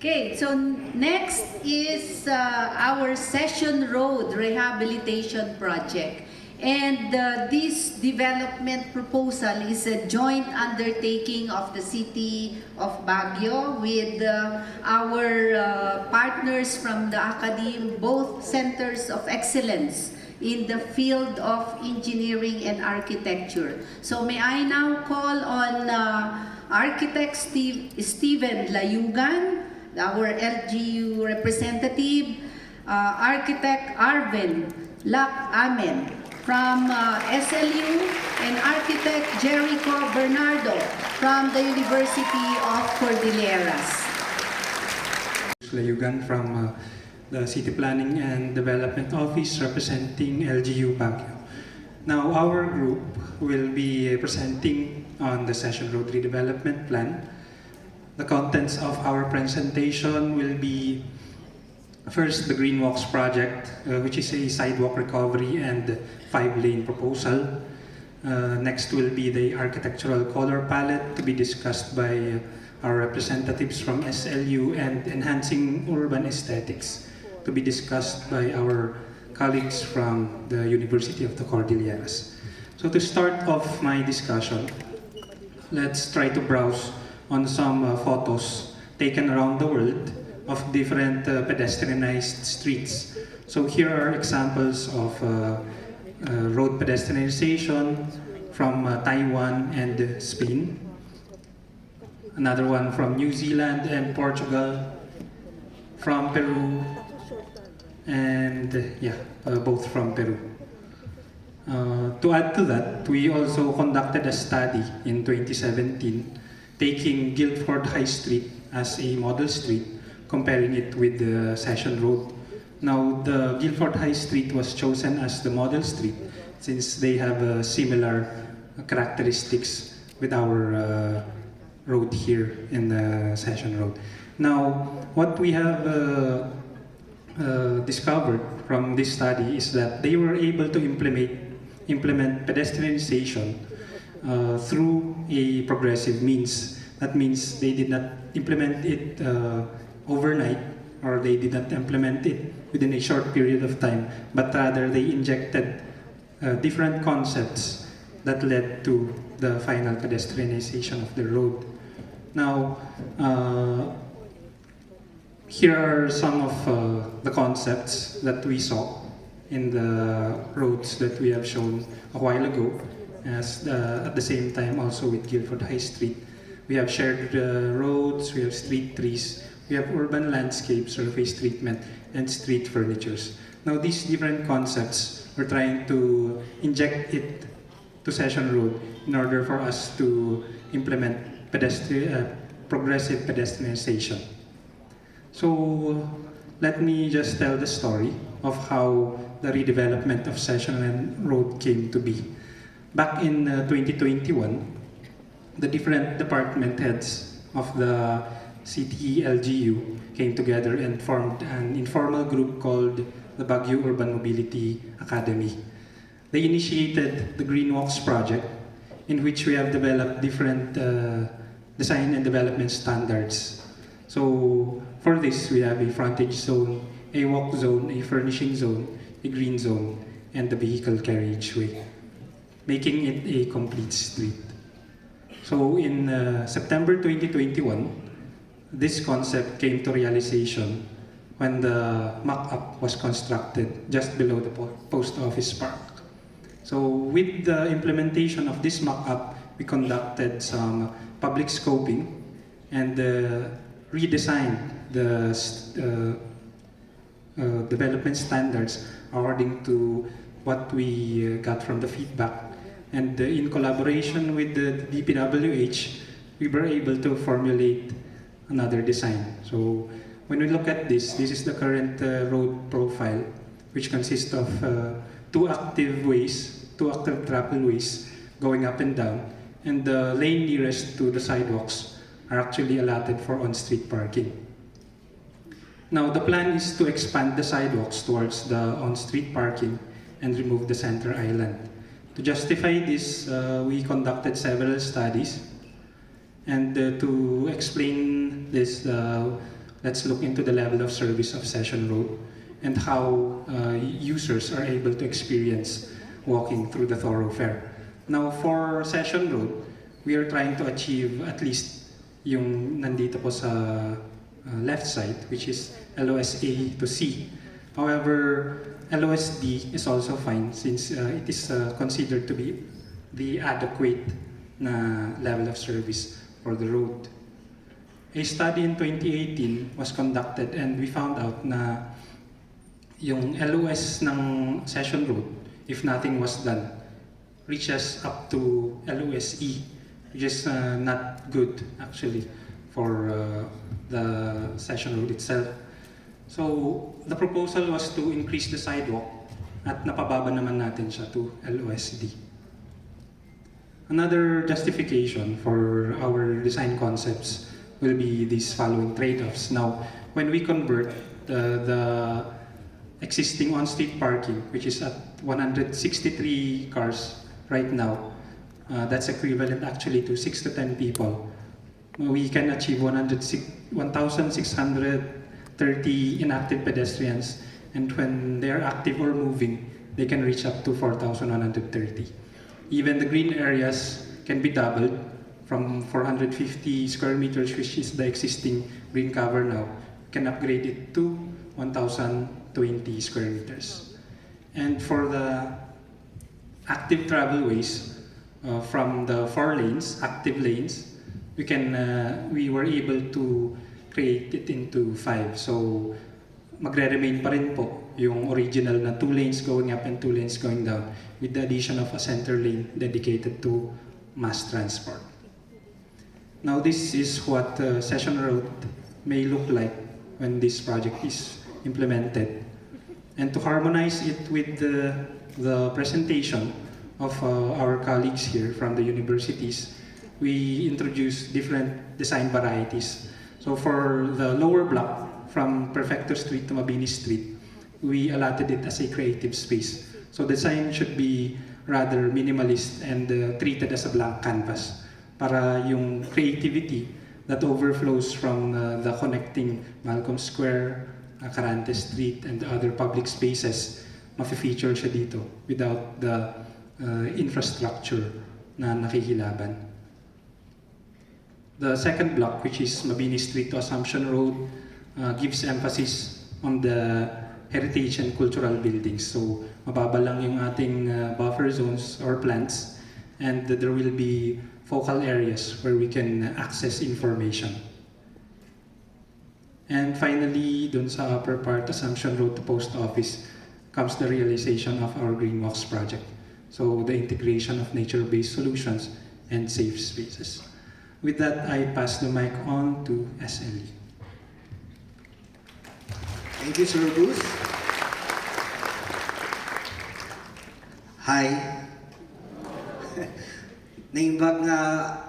Okay, so next is our Session Road Rehabilitation Project. And this development proposal is a joint undertaking of the City of Baguio with our partners from the Academe, both centers of excellence in the field of engineering and architecture. So may I now call on Architect Steven Layugan, our LGU representative, Architect Arvin Lac-Amen from SLU, and Architect Jericho Bernardo from the University of Cordilleras. Layugan from the City Planning and Development Office representing LGU Baguio. Now our group will be presenting on the Session Road Redevelopment Plan. The contents of our presentation will be first the Green Walks project, which is a sidewalk recovery and 5-lane proposal. Next will be the architectural color palette to be discussed by our representatives from SLU, and enhancing urban aesthetics to be discussed by our colleagues from the University of the Cordilleras. So to start off my discussion, let's try to browse on some photos taken around the world of different pedestrianized streets. So here are examples of road pedestrianization from Taiwan and Spain. Another one from New Zealand and Portugal, from Peru, and both from Peru. To add to that, we also conducted a study in 2017 taking Guildford High Street as a model street, comparing it with the Session Road. Now, the Guildford High Street was chosen as the model street since they have similar characteristics with our road here in the Session Road. Now, what we have discovered from this study is that they were able to implement pedestrianization through a progressive means. That means they did not implement it overnight, or they did not implement it within a short period of time, but rather they injected different concepts that led to the final pedestrianization of the road. Now, here are some of the concepts that we saw in the roads that we have shown a while ago, at the same time also with Guildford High Street. We have shared roads, we have street trees, we have urban landscape, surface treatment, and street furnitures. Now these different concepts, we're trying to inject it to Session Road in order for us to implement progressive pedestrianization. So let me just tell the story of how the redevelopment of Session Road came to be. Back in 2021, the different department heads of the CTE-LGU came together and formed an informal group called the Baguio Urban Mobility Academy. They initiated the Green Walks project, in which we have developed different design and development standards. So for this, we have a frontage zone, a walk zone, a furnishing zone, a green zone, and the vehicle carriageway, making it a complete street. So in September 2021, this concept came to realization when the mock-up was constructed just below the post office park. So with the implementation of this mock-up, we conducted some public scoping and redesigned the development standards according to what we got from the feedback. And in collaboration with the DPWH, we were able to formulate another design. So when we look at this is the current road profile, which consists of two active travelways going up and down, and the lane nearest to the sidewalks are actually allotted for on-street parking. Now the plan is to expand the sidewalks towards the on-street parking and remove the center island. To justify this, we conducted several studies, and to explain this, let's look into the level of service of Session Road and how users are able to experience walking through the thoroughfare. Now, for Session Road, we are trying to achieve at least yung nandito po sa left side, which is LOS A to C. However, LOS D is also fine since it is considered to be the adequate na level of service for the road. A study in 2018 was conducted and we found out na yung LOS ng Session Road, if nothing was done, reaches up to LOS E, which is not good actually for the Session Road itself. So the proposal was to increase the sidewalk at napababa naman natin siya to LOSD. Another justification for our design concepts will be these following trade-offs. Now, when we convert the existing on-street parking, which is at 163 cars right now, that's equivalent actually to 6 to 10 people. We can achieve 1,630 inactive pedestrians, and when they are active or moving, they can reach up to 4,130. Even the green areas can be doubled from 450 square meters, which is the existing green cover now, can upgrade it to 1,020 square meters. And for the active travelways, from the 4 lanes, active lanes, we were able to create it into 5. So magre-remain pa rin po yung original na 2 lanes going up and 2 lanes going down with the addition of a center lane dedicated to mass transport. Now this is what Session Road may look like when this project is implemented. And to harmonize it with the presentation of our colleagues here from the universities, we introduced different design varieties. So for the lower block, from Perfecto Street to Mabini Street, we allotted it as a creative space. So design should be rather minimalist and treated as a blank canvas para yung creativity that overflows from the connecting Malcolm Square, Carante Street, and other public spaces, mafe-feature siya dito without the infrastructure na nakikilaban. The second block, which is Mabini Street to Assumption Road, gives emphasis on the heritage and cultural buildings. So mababa lang yung ating buffer zones or plants, and there will be focal areas where we can access information. And finally, dun sa upper part, Assumption Road to Post Office, comes the realization of our Green Walks project. So the integration of nature-based solutions and safe spaces. With that, I pass the mic on to SLE. Thank you, Sir Bruce. Hi. Naimbag nga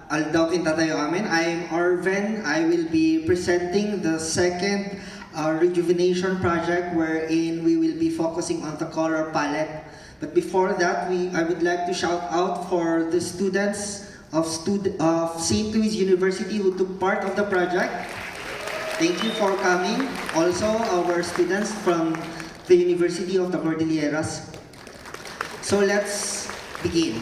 aldaw kinta tayo amin. I'm Arven. I will be presenting the second rejuvenation project wherein we will be focusing on the color palette. But before that, I would like to shout out for the students of St. Louis University who took part of the project. Thank you for coming. Also, our students from the University of the Cordilleras. So let's begin.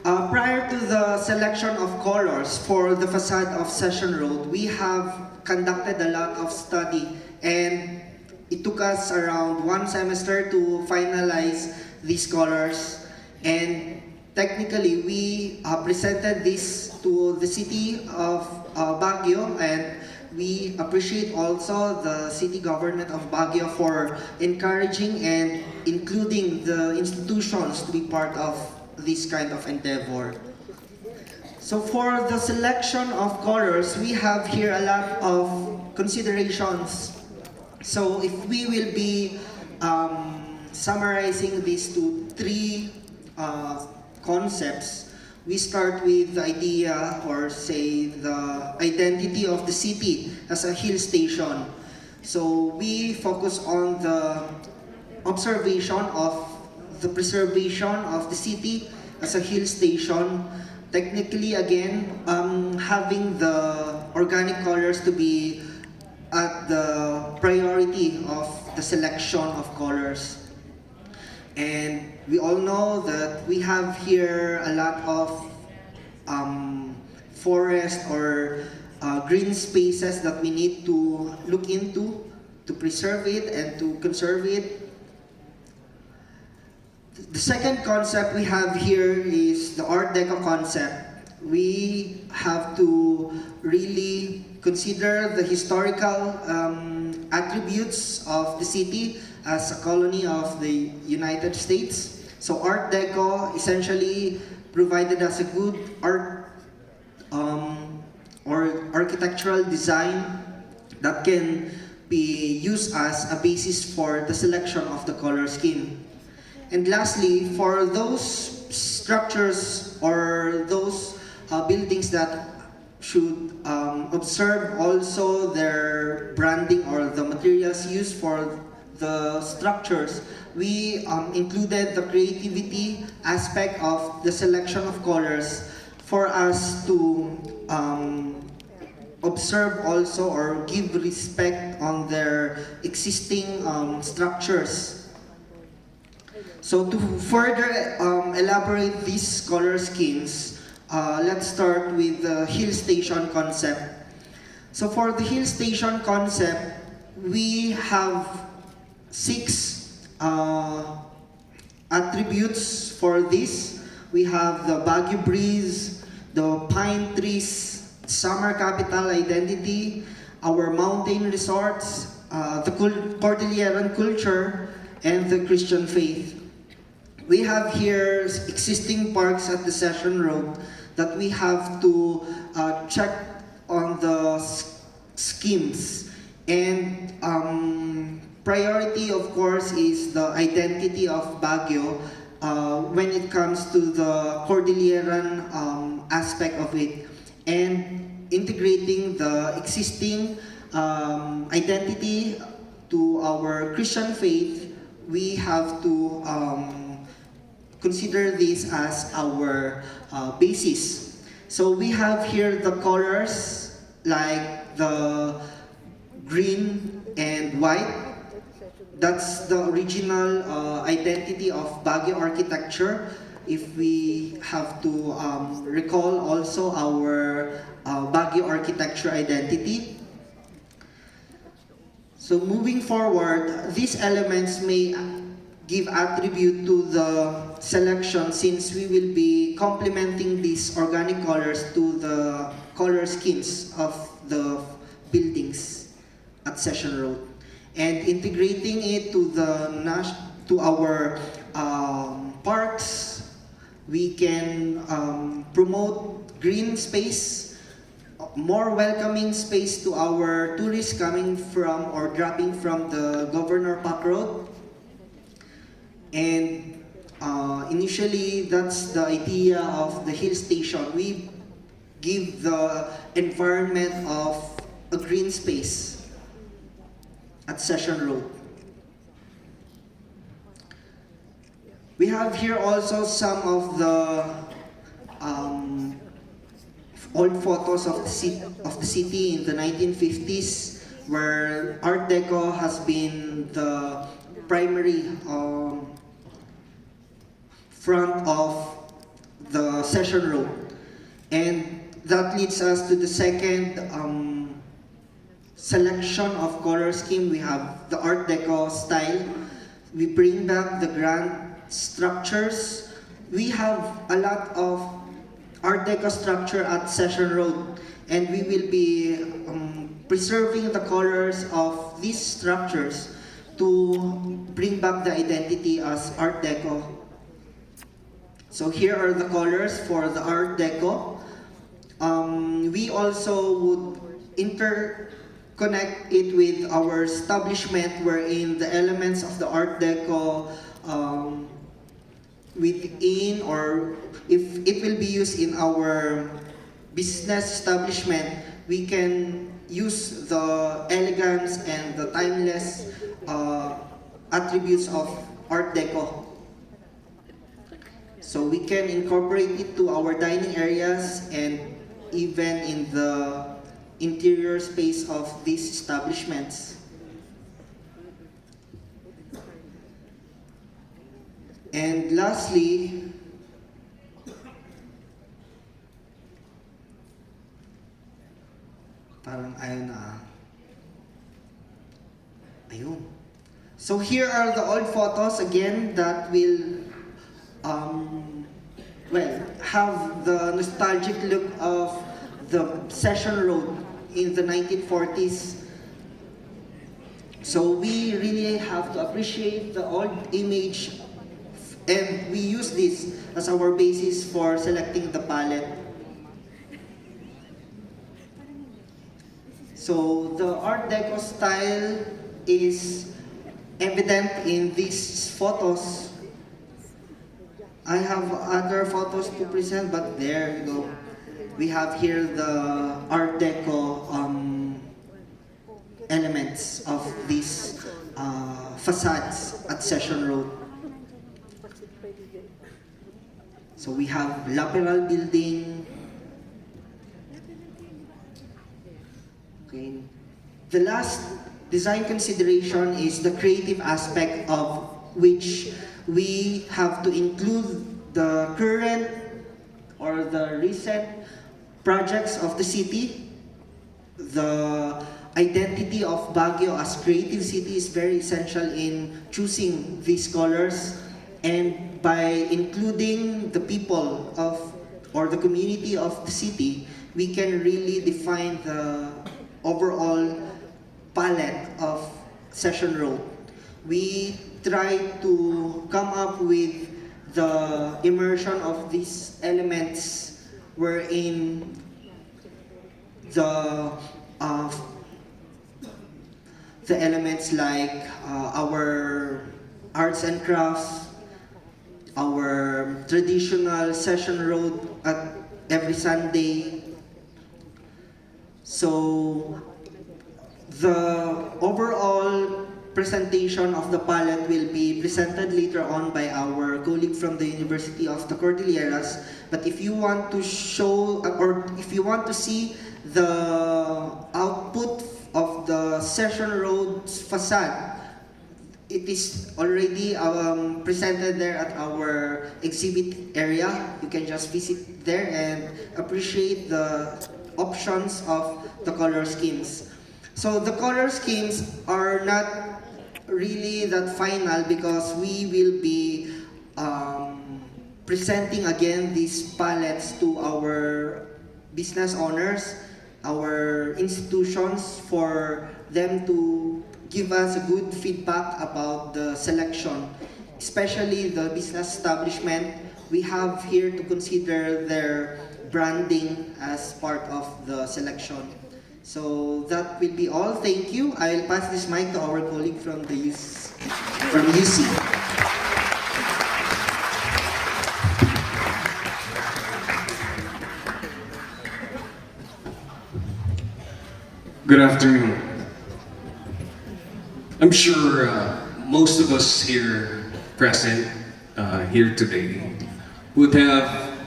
Prior to the selection of colors for the facade of Session Road, we have conducted a lot of study, and it took us around 1 semester to finalize these colors. And technically, we presented this to the city of Baguio, and we appreciate also the city government of Baguio for encouraging and including the institutions to be part of this kind of endeavor. So for the selection of colors, we have here a lot of considerations. So if we will be summarizing these to 3 concepts, we start with the idea, or say the identity of the city as a hill station. So we focus on the observation of the preservation of the city as a hill station. Technically, again, having the organic colors to be at the priority of the selection of colors. And we all know that we have here a lot of forest or green spaces that we need to look into to preserve it and to conserve it. The second concept we have here is the Art Deco concept. We have to really consider the historical attributes of the city as a colony of the United States. So Art Deco essentially provided us a good art or architectural design that can be used as a basis for the selection of the color scheme. And lastly, for those structures or those buildings that should observe also their branding or the materials used for the structures, we included the creativity aspect of the selection of colors for us to observe also or give respect on their existing structures. So to further elaborate these color schemes, let's start with the hill station concept. So for the hill station concept, we have 6 attributes for this. We have the Baguio breeze, the pine trees, summer capital identity, our mountain resorts, the Cordilleran culture, and the Christian faith. We have here existing parks at the Session Road that we have to check on the schemes. And priority, of course, is the identity of Baguio when it comes to the Cordilleran aspect of it. And integrating the existing identity to our Christian faith, we have to consider this as our basis. So we have here the colors like the green and white. That's the original identity of Baguio architecture. If we have to recall also our Baguio architecture identity. So moving forward, these elements may give attribute to the selection since we will be complementing these organic colors to the color schemes of the buildings at Session Road and integrating it to our parks. We can promote green space, more welcoming space to our tourists coming from or dropping from the Governor Park Road. And initially, that's the idea of the hill station. We give the environment of a green space at Session Road. We have here also some of the old photos of the city in the 1950s, where Art Deco has been the primary front of the Session Road. And that leads us to the second selection of color scheme. We have the Art Deco style. We bring back the grand structures. We have a lot of Art Deco structure at Session Road, and we will be preserving the colors of these structures to bring back the identity as Art Deco. So here are the colors for the Art Deco. We also would interconnect it with our establishment, wherein the elements of the Art Deco within, or if it will be used in our business establishment, we can use the elegance and the timeless attributes of Art Deco. So we can incorporate it to our dining areas and even in the interior space of these establishments. And lastly, parang ayun na. Ayun. So here are the old photos again that will have the nostalgic look of the Session Road in the 1940s. So we really have to appreciate the old image, and we use this as our basis for selecting the palette. So the Art Deco style is evident in these photos. I have other photos to present, but there you go. We have here the Art Deco elements of these facades at Session Road. So we have lateral building. Okay. The last design consideration is the creative aspect, of which we have to include the current or the recent projects of the city. The identity of Baguio as creative city is very essential in choosing these colors, and by including the people of or the community of the city, we can really define the overall palette of Session Road. We try to come up with the immersion of these elements, wherein the elements like our arts and crafts, our traditional Session Road at every Sunday. So the overall presentation of the palette will be presented later on by our colleague from the University of the Cordilleras. But if you want to show, or if you want to see the output of the Session Road's facade, it is already presented there at our exhibit area. You can just visit there and appreciate the options of the color schemes. So the color schemes are not really that final, because we will be presenting again these palettes to our business owners, our institutions, for them to give us a good feedback about the selection, especially the business establishment. We have here to consider their branding as part of the selection. So that will be all. Thank you. I'll pass this mic to our colleague from the UC. Good afternoon. I'm sure most of us here present here today would have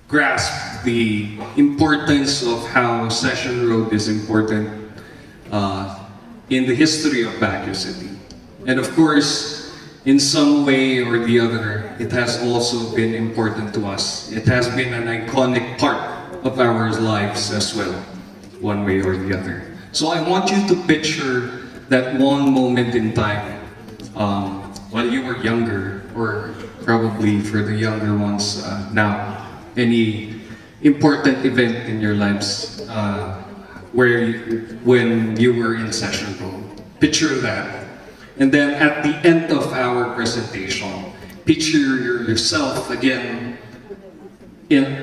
grasped the importance of how Session Road is important in the history of Baguio City. And of course, in some way or the other, it has also been important to us. It has been an iconic part of our lives as well, one way or the other. So I want you to picture that one moment in time while you were younger, or probably for the younger ones now, any important event in your lives when you were in Session Road. Picture that. And then at the end of our presentation, picture yourself again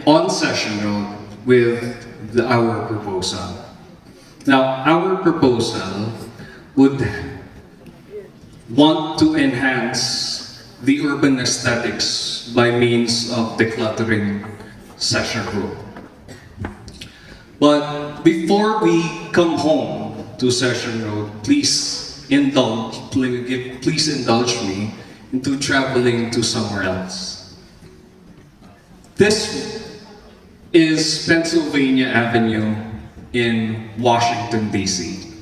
on Session Road with our proposal. Now, our proposal would want to enhance the urban aesthetics by means of decluttering Session Road. But before we come home to Session Road, please indulge me into traveling to somewhere else. This is Pennsylvania Avenue in Washington, D.C.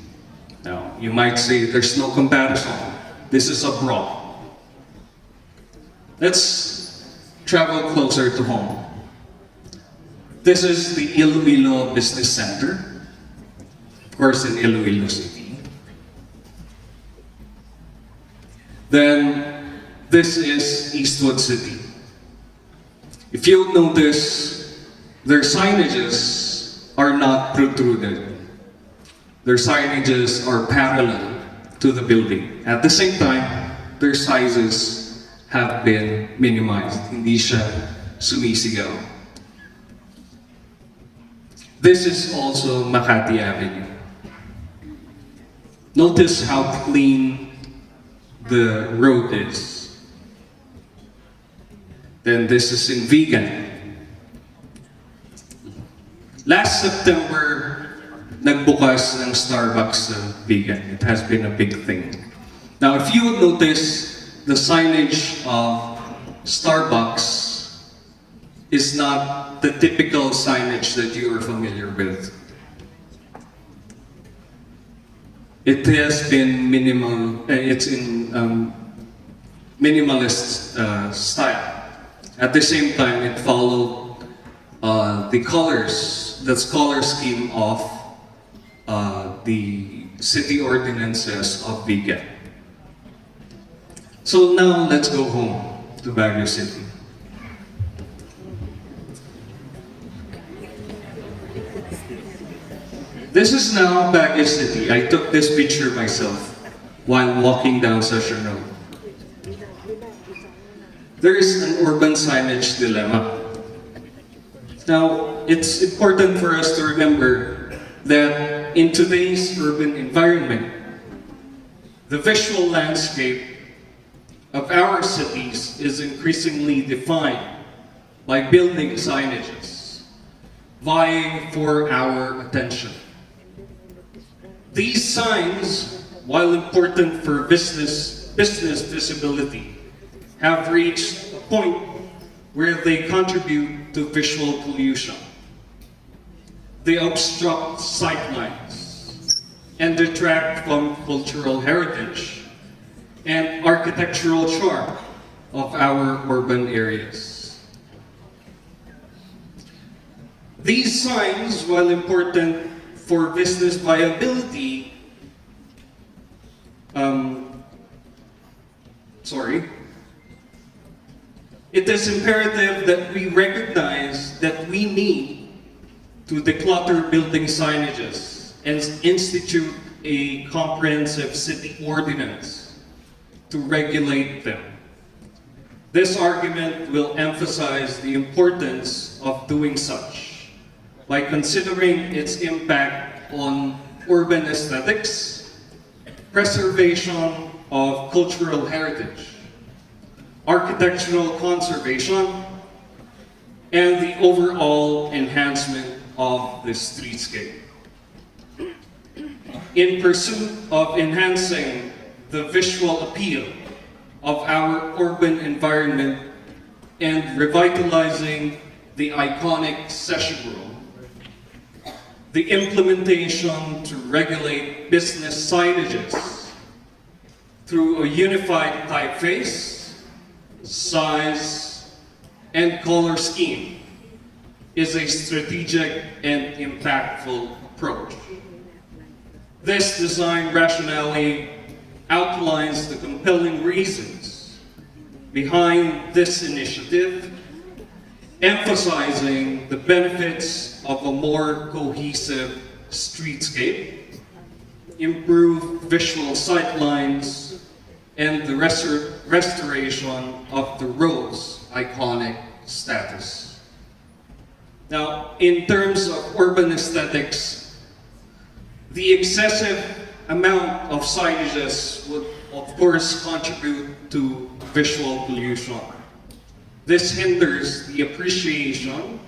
Now, you might say there's no comparison. This is abroad. Let's travel closer to home. This is the Iloilo Business Center, of course in Iloilo City. Then, this is Eastwood City. If you notice, their signages are not protruded. Their signages are parallel to the building. At the same time, their sizes have been minimized. Hindi siya sumisigaw. This is also Makati Avenue. Notice how clean the road is. Then this is in Vegan. Last September, nagbukas ng Starbucks sa Vegan. It has been a big thing. Now, if you would notice, the signage of Starbucks is not the typical signage that you are familiar with. It has been it's in minimalist style. At the same time, it followed the color scheme of the city ordinances of Baguio. So now let's go home to Baguio City. This is now Baguio City. I took this picture myself while walking down Session Road. There is an urban signage dilemma. Now, it's important for us to remember that in today's urban environment, the visual landscape of our cities is increasingly defined by building signages, vying for our attention. These signs, while important for business visibility, have reached a point where they contribute to visual pollution. They obstruct sightlines and detract from cultural heritage and architectural charm of our urban areas. These signs, while important for business viability, it is imperative that we recognize that we need to declutter building signages and institute a comprehensive city ordinance to regulate them. This argument will emphasize the importance of doing such by considering its impact on urban aesthetics, preservation of cultural heritage, architectural conservation, and the overall enhancement of the streetscape. In pursuit of enhancing the visual appeal of our urban environment and revitalizing the iconic Session Road, the implementation to regulate business signages through a unified typeface, size, and color scheme is a strategic and impactful approach. This design rationale outlines the compelling reasons behind this initiative, emphasizing the benefits of a more cohesive streetscape, improved visual sightlines, and the restoration of the road's iconic status. Now, in terms of urban aesthetics, the excessive amount of signages would, of course, contribute to visual pollution. This hinders the appreciation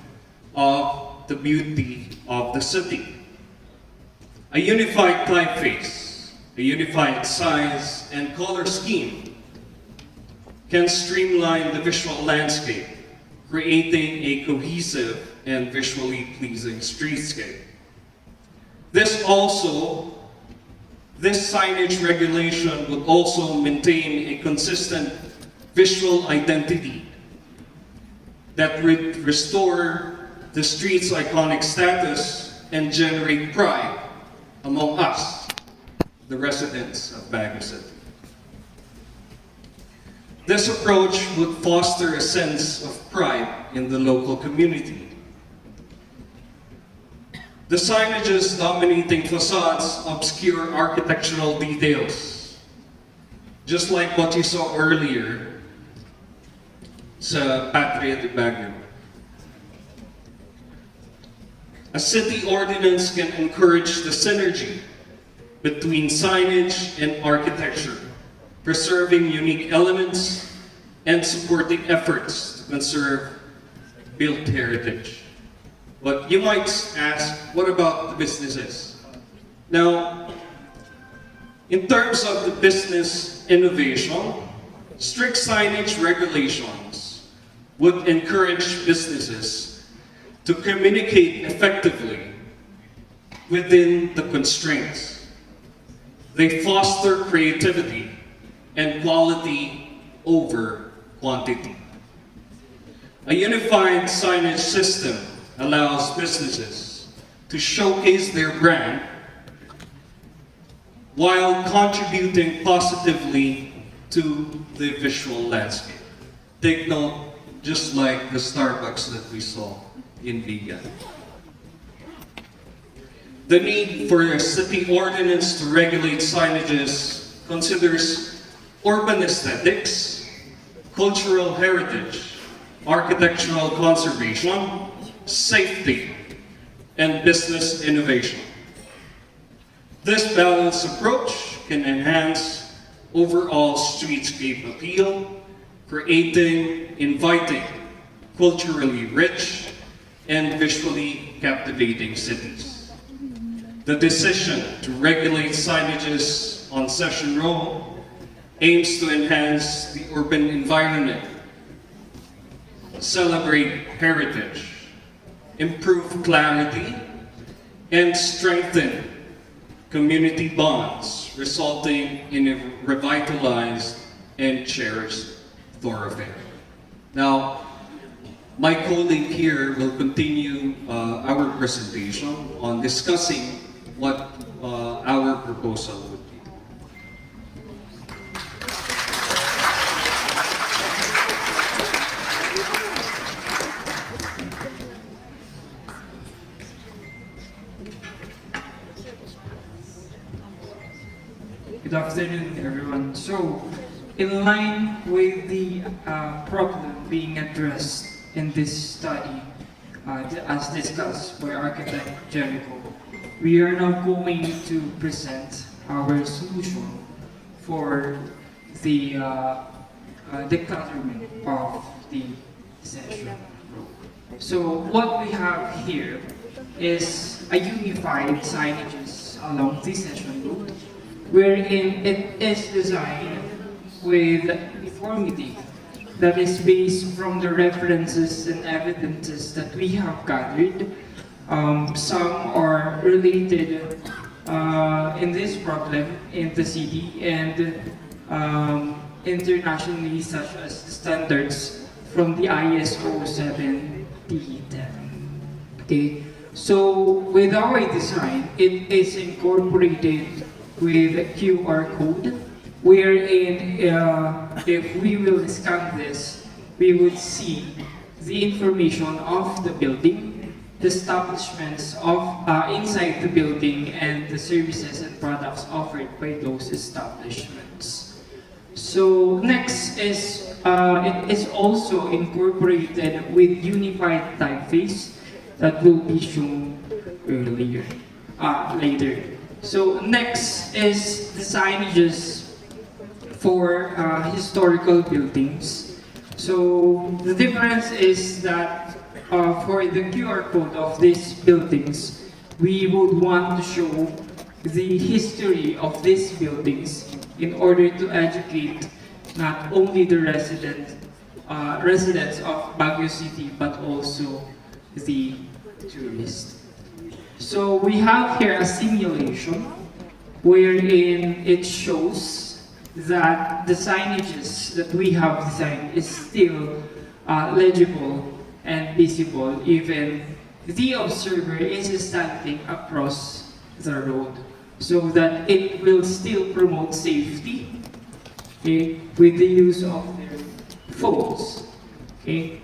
of the beauty of the city. A unified typeface, a unified size and color scheme can streamline the visual landscape, creating a cohesive and visually pleasing streetscape. This signage regulation would also maintain a consistent visual identity that would restore the street's iconic status and generate pride among us, the residents of Baguio City. This approach would foster a sense of pride in the local community. The signage's dominating facades obscure architectural details, just like what you saw earlier sa Patria de Baguio. A city ordinance can encourage the synergy between signage and architecture, preserving unique elements and supporting efforts to conserve built heritage. But you might ask, what about the businesses? Now, in terms of the business innovation, strict signage regulations would encourage businesses to communicate effectively within the constraints. They foster creativity and quality over quantity. A unified signage system allows businesses to showcase their brand while contributing positively to the visual landscape. Take note, just like the Starbucks that we saw in Vigan. The need for a city ordinance to regulate signages considers urban aesthetics, cultural heritage, architectural conservation, safety, and business innovation. This balanced approach can enhance overall streetscape appeal, creating inviting, culturally rich, and visually captivating cities. The decision to regulate signages on Session Row aims to enhance the urban environment, celebrate heritage, improve clarity, and strengthen community bonds, resulting in a revitalized and cherished thoroughfare. Now, my colleague here will continue our presentation on discussing what our proposal would be. Good afternoon, everyone. So, in line with the problem being addressed in this study, as discussed by Architect Jericho, we are now going to present our solution for the declutterment of the Session Road. So, what we have here is a unified signages along the Session Road, wherein it is designed with uniformity that is based from the references and evidences that we have gathered. Some are related in this problem in the city and internationally, such as standards from the ISO 7010. Okay, so with our design, it is incorporated with a QR code, wherein if we will scan this, we would see the information of the building, the establishments of inside the building, and the services and products offered by those establishments. So next is it is also incorporated with unified typeface that will be shown later. So next is the signages for historical buildings. So the difference is that for the QR code of these buildings, we would want to show the history of these buildings in order to educate not only the residents of Baguio City, but also the tourist. So we have here a simulation wherein it shows that the signages that we have designed is still legible and visible even the observer is standing across the road, so that it will still promote safety, okay, with the use of their phones. Okay?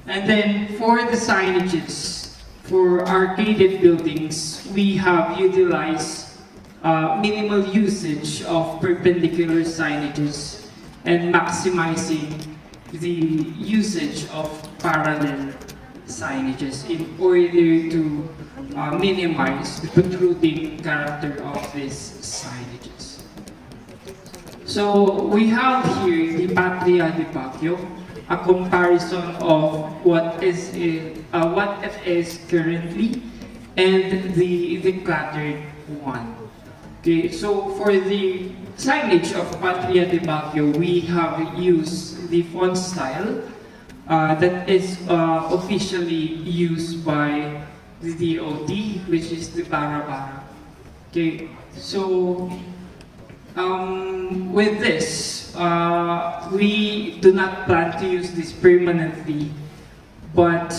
And then for the signages, for arcaded buildings, we have utilized minimal usage of perpendicular signages and maximizing the usage of parallel signages in order to minimize the protruding character of these signages. So we have here the Patria de Baguio, a comparison of what it is currently and the decluttered one. Okay, so for the signage of Patria de Baguio, we have used the font style that is officially used by the DOT, which is the Bara. Okay, so with this, we do not plan to use this permanently, but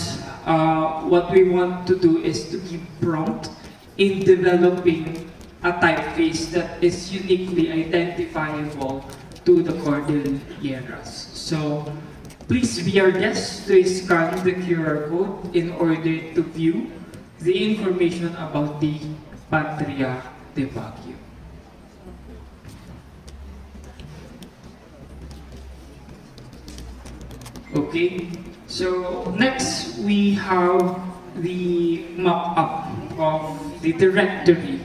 what we want to do is to keep prompt in developing a typeface that is uniquely identifiable to the Cordilleras. So please be our guest to scan the QR code in order to view the information about the Patria de Baguio. Okay, so next we have the mock-up of the directory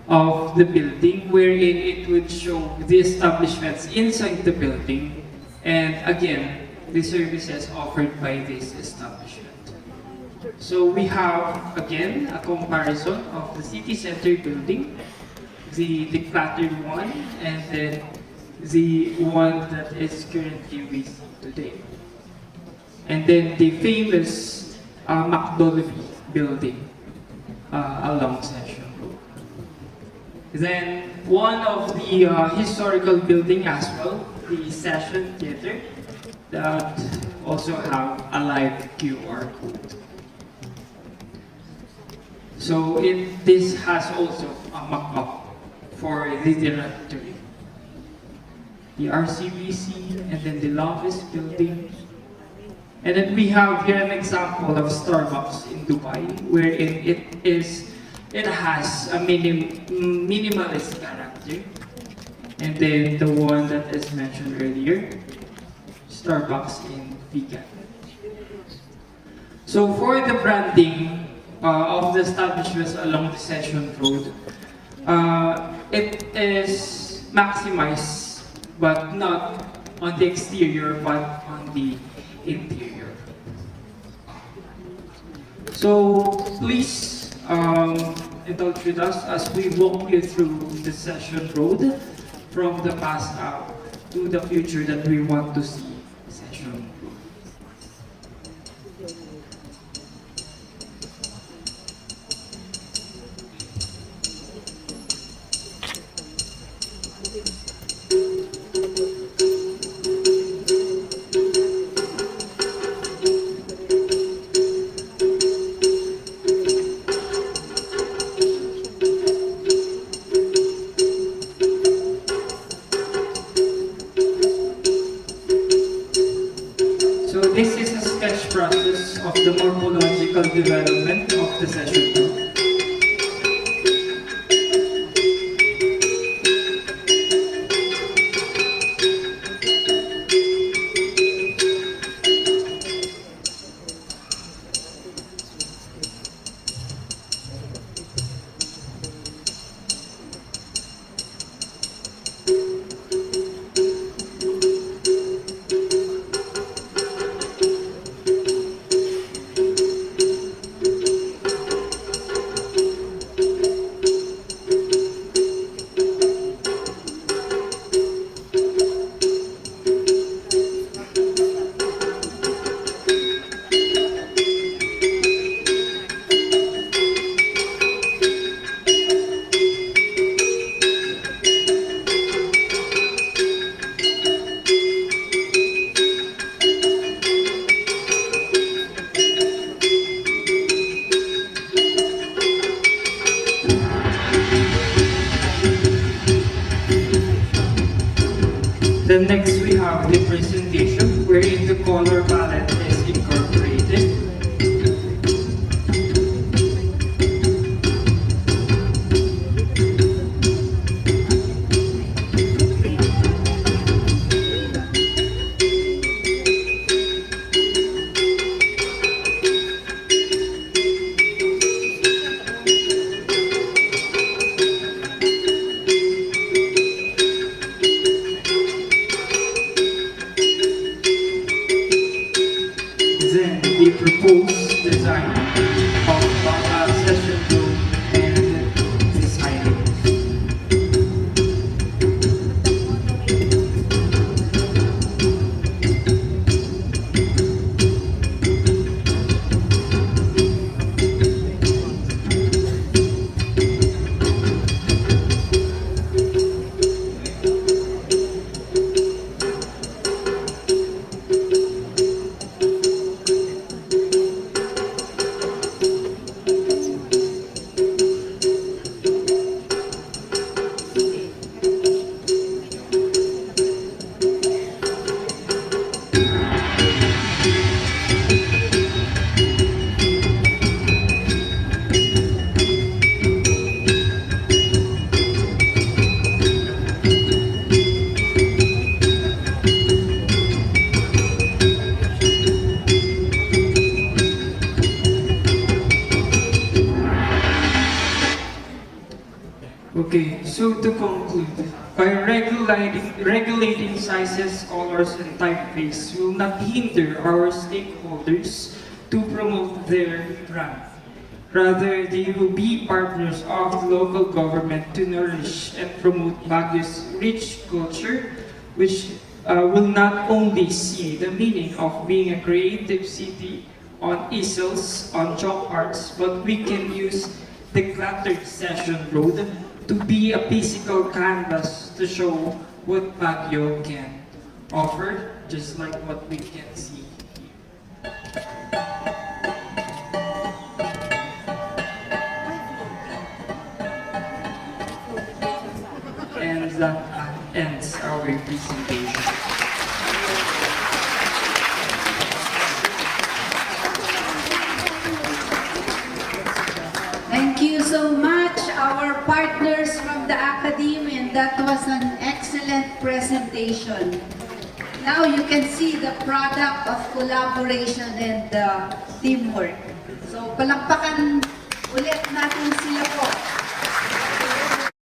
of the building, wherein it would show the establishments inside the building and again the services offered by this establishment. So we have again a comparison of the city center building, the decluttered one, and then the one that is currently we see today. And then the famous McDolby building along Session Road. Then one of the historical building as well, the Session Theater, that also have a live QR code. So this has also a mock-up for the directory. The RCBC and then the Lovis building. And then we have here an example of Starbucks in Dubai, wherein it has a minimalist character. And then the one that is mentioned earlier, Starbucks in Vegan. So for the branding of the establishments along the Session Road, it is maximized, but not on the exterior, but on the interior. So please indulge with us as we walk you through the Session Road from the past to the future that we want to see. Session Road. So this is a sketch process of the morphological development of the Session Road. Then next we have the presentation wherein the color palette is incorporated. Then the proposed design of session room and the signage. Okay, so to conclude, by regulating sizes, colors, and typeface will not hinder our stakeholders to promote their brand. Rather, they will be partners of local government to nourish and promote Baguio's rich culture, which will not only see the meaning of being a creative city on easels, on chalk arts, but we can use the cluttered session road to be a physical canvas to show what Baguio can offer, just like what we can see here. And that ends our presentation. Thank you so much, our partners from the Academy, and that was an excellent presentation. Now you can see the product of collaboration and teamwork. So palakpakan